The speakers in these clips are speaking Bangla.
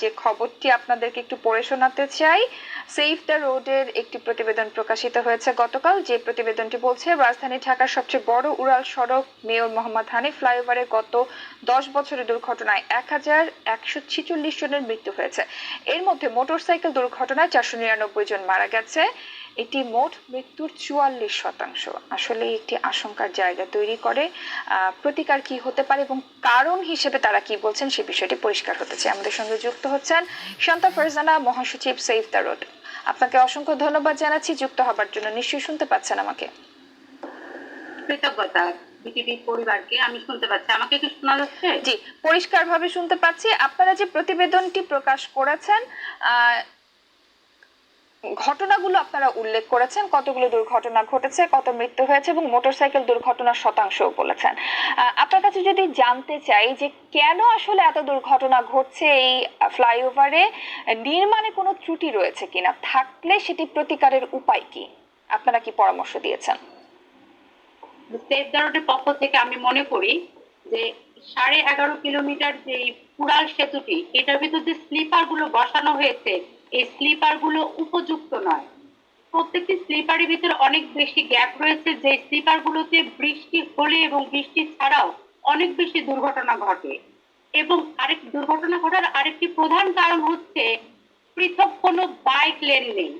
যে খবরটি আপনাদেরকে একটু পড়ে শোনাতে চাই। সেভ দ্য রোডের একটি প্রতিবেদন প্রকাশিত হয়েছে গতকাল, যে প্রতিবেদনটি বলছে রাজধানী ঢাকার সবচেয়ে বড় উড়াল সড়ক মেয়র মোহাম্মদ হানিফ ফ্লাইওভারে গত 10 বছরের দুর্ঘটনায় 1146 জনের মৃত্যু হয়েছে। এর মধ্যে মোটরসাইকেল দুর্ঘটনায় 499 জন মারা গেছে। এটি মোট মৃত্যুর 44%। আসলে একটি আশঙ্কার জায়গা তৈরি করে। প্রতিকার কি হতে পারে এবং কারণ হিসেবে তারা কি বলছেন সে বিষয়টি পরিষ্কার হতে চাই। আমাদের সঙ্গে যুক্ত হচ্ছেন শান্তা ফারজানা, মহাসচিব সেভ দ্য রোড। আপনাকে অসংখ্য ধন্যবাদ জানাচ্ছি যুক্ত হবার জন্য। নিশ্চয়ই শুনতে পাচ্ছেন আমাকে? কৃতজ্ঞতা বিটিভি পরিবারকে। আমি শুনতে পাচ্ছি, আমাকে কি শোনা যাচ্ছে? জি, পরিষ্কারভাবে শুনতে পাচ্ছি। আপনারা যে প্রতিবেদনটি প্রকাশ করেছেন, ঘটনাগুলো আপনারা উল্লেখ করেছেন, কতগুলো দুর্ঘটনা ঘটেছে, কত মৃত্যু হয়েছে এবং মোটরসাইকেল দুর্ঘটনার শতাংশও বলেছেন। আপনার কাছে যদি জানতে চাই যে কেন আসলে এত দুর্ঘটনা ঘটছে, এই ফ্লাইওভারে নির্মাণে কোনো ত্রুটি রয়েছে কিনা, থাকলে সেটি প্রতিকারের উপায় কি, আপনারা কি পরামর্শ দিয়েছেন? সেভ দ্য রোডের পক্ষ থেকে আমি মনে করি যে 11.5 কিলোমিটার যে পুরাল সেতুটি, এটার ভিতর যে স্লিপার গুলো বসানো হয়েছে, এই স্লিপার গুলো উপযুক্ত নয়। প্রত্যেকটি স্লিপারের ভিতরে অনেক বেশি গ্যাপ রয়েছে, যে স্লিপার গুলোতে বৃষ্টি হলে এবং বৃষ্টি ছাড়াও অনেক বেশি দুর্ঘটনা ঘটে। এবং আরেক দুর্ঘটনা ঘটার আরেকটি প্রধান কারণ হচ্ছে পৃথক কোনো বাইক লেন নেই।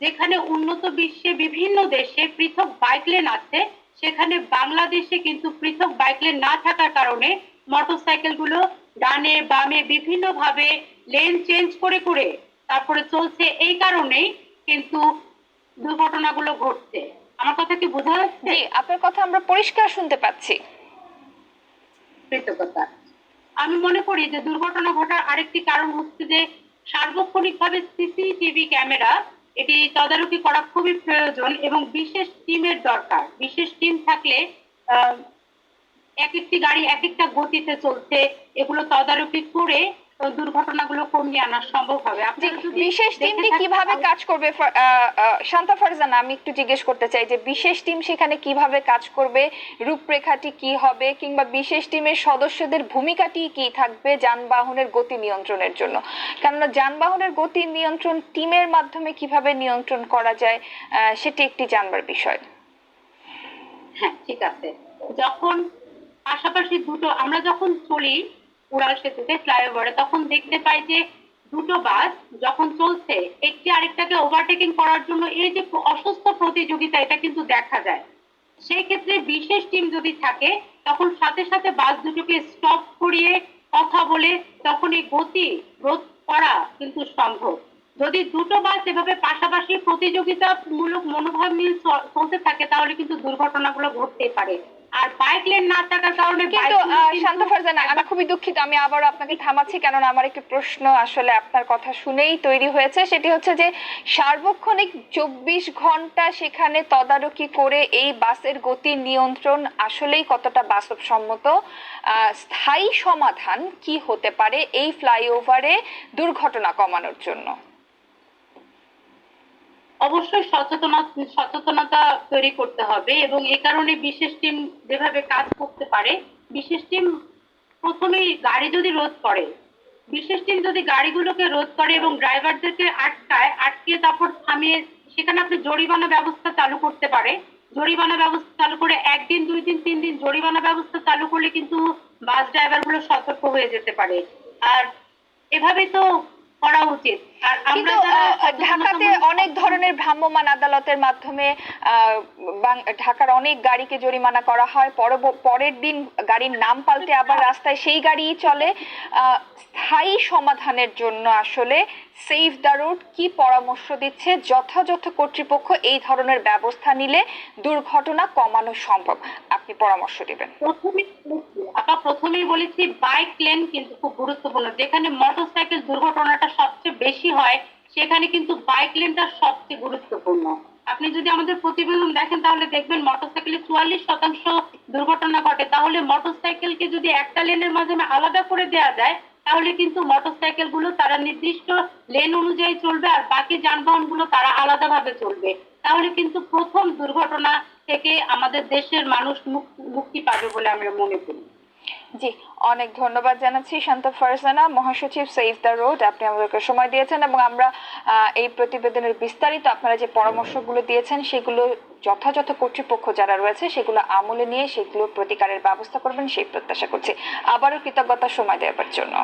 যেখানে উন্নত বিশ্বে বিভিন্ন দেশে পৃথক বাইক লেন আছে, সেখানে বাংলাদেশে কিন্তু পৃথক বাইক লেন না থাকার কারণে মোটরসাইকেল গুলো ডানে বামে বিভিন্ন ভাবে লেন চেঞ্জ করে করে তারপরে চলছে। এই কারণেই কিন্তু দুর্ঘটনাগুলো ঘটছে। আমার কথা কি বোঝা যাচ্ছে? জি, আপনার কথা আমরা পরিষ্কার শুনতে পাচ্ছি। কৃতজ্ঞতা। আমি মনে করি যে দুর্ঘটনা ঘটার আরেকটি কারণ হচ্ছে যে সার্বক্ষণিকভাবে সিসিটিভি ক্যামেরা এটি তদারকি করা খুবই প্রয়োজন এবং বিশেষ টিমের দরকার। বিশেষ টিম থাকলে এক একটি গাড়ি এক একটা গতিতে চলছে, এগুলো তদারকি করে দুর্ঘটনাগুলো কমিয়ে আনা সম্ভব হবে। বিশেষ টিমটি কিভাবে কাজ করবে? শান্তা ফারজানা, আমি একটু জিজ্ঞেস করতে চাই যে বিশেষ টিম সেখানে কিভাবে কাজ করবে, রূপরেখাটি কি হবে, কিংবা বিশেষ টিমের সদস্যদের ভূমিকাটি কি থাকবে যানবাহনের গতি নিয়ন্ত্রণের জন্য? কেননা যানবাহনের গতি নিয়ন্ত্রণ টিমের মাধ্যমে কিভাবে নিয়ন্ত্রণ করা যায়, সেটি একটি জানবার বিষয়। হ্যাঁ, ঠিক আছে। যখন পাশাপাশি দুটো আমরা যখন চলি উড়াল সেতুতে ফ্লাইওভারে, তখন দেখতে পাই যে দুটো বাস যখন চলছে একটি আরেকটাকে ওভারটেকিং করার জন্য এই যে অসুস্থ প্রতিযোগিতা, এটা কিন্তু দেখা যায়। সেই ক্ষেত্রে বিশেষ টিম যদি থাকে, তখন সাথে সাথে বাস দুটোকে স্টপ করিয়ে কথা বলে তখন এই গতি রোধ করা কিন্তু সম্ভব। যদি দুটো বাস এভাবে পাশাপাশি প্রতিযোগিতামূলক মনোভাব নিয়ে চলতে থাকে, তাহলে কিন্তু দুর্ঘটনাগুলো ঘটতে পারে। আর বাইক লেন না থাকার কারণে কিন্তু শান্তা ফারজানা, আমি খুবই দুঃখিত, আমি আবারও আপনাকে থামাচ্ছি, কেননা আমার একটি প্রশ্ন আসলে আপনার কথা শুনেই তৈরি হয়েছে। সেটি হচ্ছে যে সার্বক্ষণিক 24 ঘন্টা সেখানে তদারকি করে এই বাসের গতি নিয়ন্ত্রণ আসলেই কতটা বাস্তবসম্মত? স্থায়ী সমাধান কি হতে পারে এই ফ্লাইওভারে দুর্ঘটনা কমানোর জন্য? অবশ্যই সচেতনতা তৈরি করতে হবে এবং এই কারণে বিশেষ টিম যেভাবে কাজ করতে পারে, বিশেষ টিম প্রথমেই গাড়ি যদি রোধ করে, বিশেষ টিম যদি গাড়িগুলোকে রোধ করে এবং ড্রাইভারদেরকে আটকে তারপর থামিয়ে, সেখানে আপনি জরিমানা ব্যবস্থা চালু করতে পারে। জরিমানা ব্যবস্থা চালু করে 1 দিন 2 দিন 3 দিন জরিমানা ব্যবস্থা চালু করলে কিন্তু বাস ড্রাইভার গুলো সতর্ক হয়ে যেতে পারে। আর এভাবে তো করা উচিত। আর আমরা ঢাকাতে অনেক ধরনের ভ্রাম্যমাণ আদালতের মাধ্যমে ঢাকার অনেক গাড়িকে জরিমানা করা হয়, পরের দিন গাড়ির নাম পাল্টে আবার রাস্তায় সেই গাড়িই চলে। স্থায়ী সমাধানের জন্য আসলে সেভ দ্য রোড কি পরামর্শ দিচ্ছে? যথাযথ কর্তৃপক্ষ এই ধরনের ব্যবস্থা নিলে দুর্ঘটনা কমানো সম্ভব, আপনি পরামর্শ দিবেন। প্রথমেই বলেছি বাইক লেন কিন্তু খুব গুরুত্বপূর্ণ। যেখানে মোটরসাইকেল দুর্ঘটনাটা সবচেয়ে বেশি হয়, সেখানে কিন্তু বাইক লেনটা সবচেয়ে গুরুত্বপূর্ণ। আপনি যদি আমাদের প্রতিবেদন দেখেন তাহলে দেখবেন মোটরসাইকেলে 44% দুর্ঘটনা ঘটে। তাহলে মোটরসাইকেলকে যদি একটা লেনের মাধ্যমে আলাদা করে দেওয়া যায়, তাহলে কিন্তু মোটরসাইকেল গুলো তারা নির্দিষ্ট লেন অনুযায়ী চলবে আর বাকি যানবাহন গুলো তারা আলাদাভাবে চলবে। তাহলে কিন্তু প্রথম দুর্ঘটনা থেকে আমাদের দেশের মানুষ মুক্তি পাবে বলে আমরা মনে করি। জি, অনেক ধন্যবাদ জানাচ্ছি শান্ত ফারজানা, মহাসচিব সেভ দ্য রোড। আপনি আমাদেরকে সময় দিয়েছেন এবং আমরা এই প্রতিবেদনের বিস্তারিত আপনারা যে পরামর্শগুলো দিয়েছেন সেগুলো যথাযথ কর্তৃপক্ষ যারা রয়েছে সেগুলো আমলে নিয়ে সেগুলো প্রতিকারের ব্যবস্থা করবেন সেই প্রত্যাশা করছি। আবারও কৃতজ্ঞতা সময় দেওয়ার জন্য।